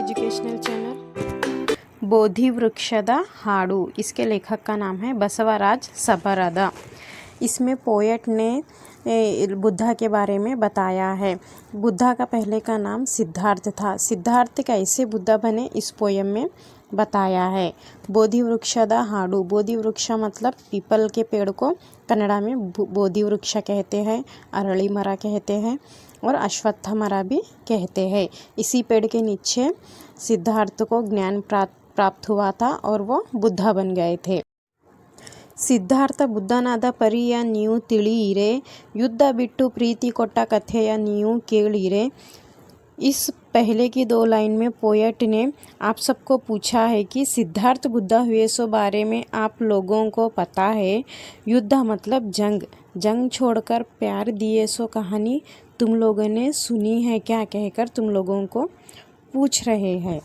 Educational channel. बोधि वृक्षद हाडू, इसके लेखक का नाम है बसवराज सबरद। इसमें पोएट ने बुद्धा के बारे में बताया है। बुद्धा का पहले का नाम सिद्धार्थ था। सिद्धार्थ कैसे बुद्धा बने इस पोयम में बताया है। बोधि वृक्षद हाडू, बोधि वृक्ष मतलब पीपल के पेड़ को कन्नड़ा में बोधि वृक्ष कहते हैं, अरली मरा कहते हैं और अश्वत्थ मरा भी कहते हैं। इसी पेड़ के नीचे सिद्धार्थ को ज्ञान प्राप्त हुआ था और वो बुद्धा बन गए थे। ಸಿದ್ಧಾರ್ಥ ಬುದ್ಧನಾದ ಪರಿಯ ನೀವು ತಿಳಿಯಿರೆ, युद्ध बिट्टू प्रीति कोट्टा कथेय नीऊ केळिरे। इस पहले की दो लाइन में पोएट ने आप सबको पूछा है कि सिद्धार्थ बुद्धा हुए सो बारे में आप लोगों को पता है। युद्ध मतलब जंग, जंग छोड़कर प्यार दिए सो कहानी तुम लोगों ने सुनी है क्या, कहकर तुम लोगों को पूछ रहे हैं।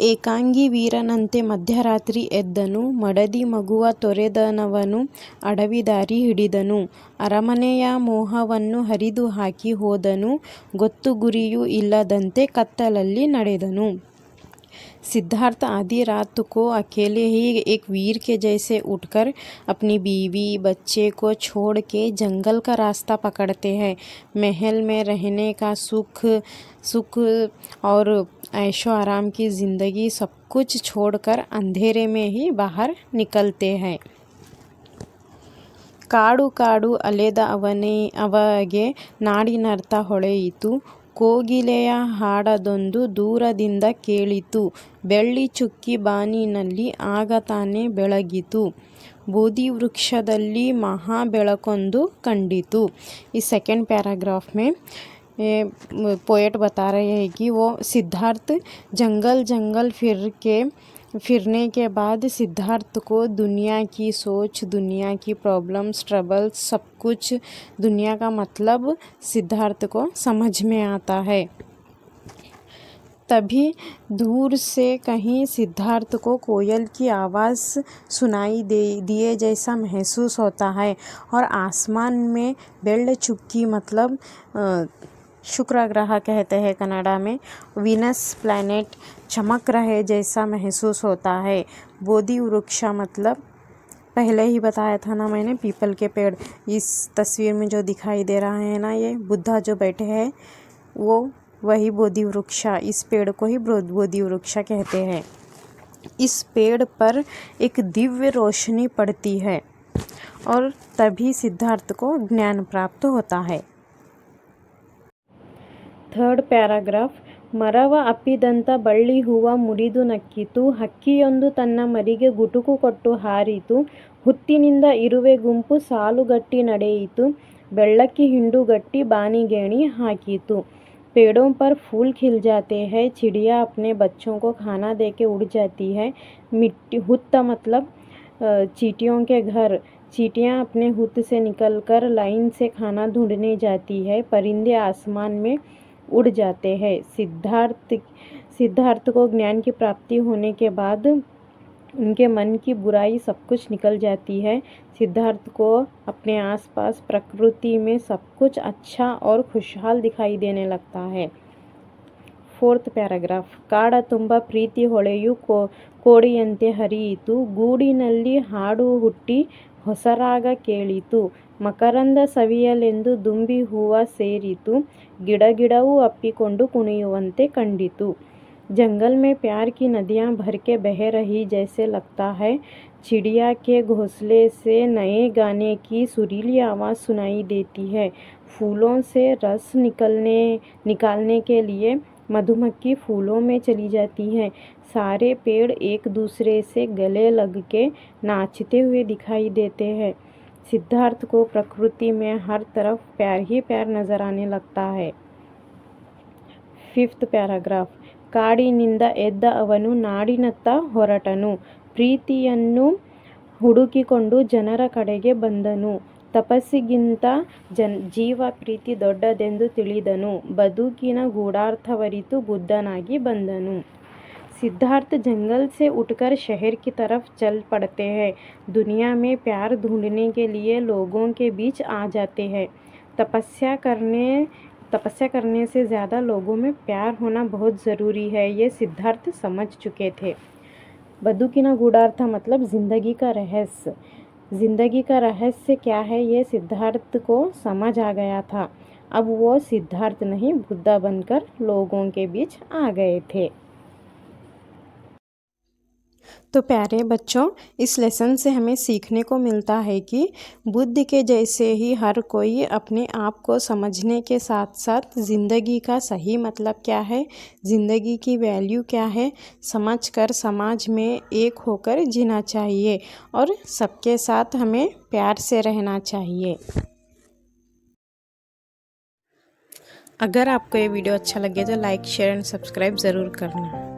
ಏಕಾಂಗಿ ವೀರನಂತೆ ಮಧ್ಯರಾತ್ರಿ ಎದ್ದನು, ಮಡದಿ ಮಗುವ ತೊರೆದನವನು ಅಡವಿ ದಾರಿ ಹಿಡಿದನು, ಅರಮನೆಯ ಮೋಹವನ್ನು ಹರಿದು ಹಾಕಿ ಹೋದನು, ಗೊತ್ತು ಗುರಿಯೂ ಇಲ್ಲದಂತೆ ಕತ್ತಲಲ್ಲಿ ನಡೆದನು। सिद्धार्थ आधी रात को अकेले ही एक वीर के जैसे उठकर अपनी बीवी बच्चे को छोड़ के जंगल का रास्ता पकड़ते हैं। महल में रहने का सुख और ऐशो आराम की ज़िंदगी सब कुछ छोड़कर अंधेरे में ही बाहर निकलते हैं। ಕಾಡು ಕಾಡು ಅಲೆದ ಅವಗೆ ನಾಡಿನರ್ಥ ಹೊಳೆಯಿತು, ಕೋಗಿಲೆಯ ಹಾಡದೊಂದು ದೂರದಿಂದ ಕೇಳಿತು, ಬೆಳ್ಳಿ ಚುಕ್ಕಿ ಬಾನಿನಲ್ಲಿ ಆಗ ತಾನೇ ಬೆಳಗಿತು, ಬೋಧಿ ವೃಕ್ಷದಲ್ಲಿ ಮಹಾ ಬೆಳಕೊಂದು ಕಂಡಿತು। इस सेकेंड पैराग्राफ में पोएट बता रहे हैं कि वो सिद्धार्थ जंगल फिरने के बाद सिद्धार्थ को दुनिया की सोच, दुनिया की प्रॉब्लम्स, ट्रबल्स, सब कुछ दुनिया का मतलब सिद्धार्थ को समझ में आता है। तभी दूर से कहीं सिद्धार्थ को कोयल की आवाज़ सुनाई दिए जैसा महसूस होता है और आसमान में बेल्ड चुक्की मतलब शुक्र ग्रह कहते हैं कन्नड़ा में, वीनस प्लैनेट चमक रहे जैसा महसूस होता है। बोधि वृक्ष मतलब पहले ही बताया था ना मैंने, पीपल के पेड़। इस तस्वीर में जो दिखाई दे रहा है ना, ये बुद्धा जो बैठे हैं वो वही बोधि वृक्ष, इस पेड़ को ही बोधि वृक्ष कहते हैं। इस पेड़ पर एक दिव्य रोशनी पड़ती है और तभी सिद्धार्थ को ज्ञान प्राप्त होता है। Third paragraph. ಮರವ ಅಪ್ಪಿದಂಥ ಬಳ್ಳಿ ಹೂವ ಮುರಿದು ನಕ್ಕಿತು, ಹಕ್ಕಿಯೊಂದು ತನ್ನ ಮರಿಗೆ ಗುಟುಕು ಕೊಟ್ಟು ಹಾರಿತು, ಹುತ್ತಿನಿಂದ ಇರುವೆ ಗುಂಪು ಸಾಲುಗಟ್ಟಿ ನಡೆಯಿತು, ಬೆಳ್ಳಕ್ಕಿ ಹಿಂಡುಗಟ್ಟಿ ಬಾನಿಗೇಣಿ ಹಾಕಿತು। पेड़ों पर फूल खिल जाते हैं, चिड़िया अपने बच्चों को खाना दे के उड़ जाती है। मिट्टी हुत्त मतलब चींटियों के घर, चींटियाँ अपने हुत्त से निकलकर लाइन से खाना ढूंढने जाती है। परिंदे आसमान में उड़ जाते हैं। सिद्धार्थ को ज्ञान की प्राप्ति होने के बाद उनके मन की बुराई सब कुछ निकल जाती है। सिद्धार्थ को अपने आसपास प्रकृति में सब कुछ अच्छा और खुशहाल दिखाई देने लगता है। Fourth paragraph. ಕಾಡ ತುಂಬ ಪ್ರೀತಿ ಹೊಳೆಯು ಕೋಡಿಯಂತೆ ಹರಿಯಿತು, ಗೂಡಿನಲ್ಲಿ ಹಾಡು ಹುಟ್ಟಿ ಹೊಸರಾಗ ಕೇಳಿತು, ಮಕರಂದ ಸವಿಯಲೆಂದು ದುಂಬಿ ಹೂವ ಸೇರಿತು, ಗಿಡವೂ ಅಪ್ಪಿಕೊಂಡು ಕುಣಿಯುವಂತೆ ಕಂಡಿತು। जंगल में प्यार की नदियाँ भर के बह रही जैसे लगता है। चिड़िया के घोंसले से नए गाने की सुरीली आवाज़ सुनाई देती है। फूलों से रस निकालने के लिए मधुमक्खी फूलों में चली जाती है। सारे पेड़ एक दूसरे से गले लग के नाचते हुए दिखाई देते हैं। सिद्धार्थ को प्रकृति में हर तरफ प्यार ही प्यार नजर आने लगता है। Fifth paragraph. ಕಾಡಿನಿಂದ ಎದ್ದ ಅವನು ನಾಡಿನತ್ತ ಹೊರಟನು, ಪ್ರೀತಿಯನ್ನು ಹುಡುಕಿಕೊಂಡು ಜನರ ಕಡೆಗೆ ಬಂದನು, ತಪಸ್ಸಿಗಿಂತ ಜೀವ ಪ್ರೀತಿ ದೊಡ್ಡದೆಂದು ತಿಳಿದನು, ಬದುಕಿನ ಗೂಢಾರ್ಥವರಿತು ಬುದ್ಧನಾಗಿ ಬಂದನು। सिद्धार्थ जंगल से उठकर शहर की तरफ चल पड़ते हैं। दुनिया में प्यार ढूंढने के लिए लोगों के बीच आ जाते हैं। तपस्या करने तपस्या करने से ज़्यादा लोगों में प्यार होना बहुत ज़रूरी है, ये सिद्धार्थ समझ चुके थे। बदुकिना गूढ़ार्थ मतलब ज़िंदगी का रहस्य। ज़िंदगी का रहस्य क्या है ये सिद्धार्थ को समझ आ गया था। अब वो सिद्धार्थ नहीं बुद्धा बनकर लोगों के बीच आ गए थे। तो प्यारे बच्चों, इस लेसन से हमें सीखने को मिलता है कि बुद्ध के जैसे ही हर कोई अपने आप को समझने के साथ साथ ज़िंदगी का सही मतलब क्या है, ज़िंदगी की वैल्यू क्या है, समझकर समाज में एक होकर जीना चाहिए और सबके साथ हमें प्यार से रहना चाहिए। अगर आपको ये वीडियो अच्छा लगे तो लाइक, शेयर एंड सब्सक्राइब ज़रूर करना।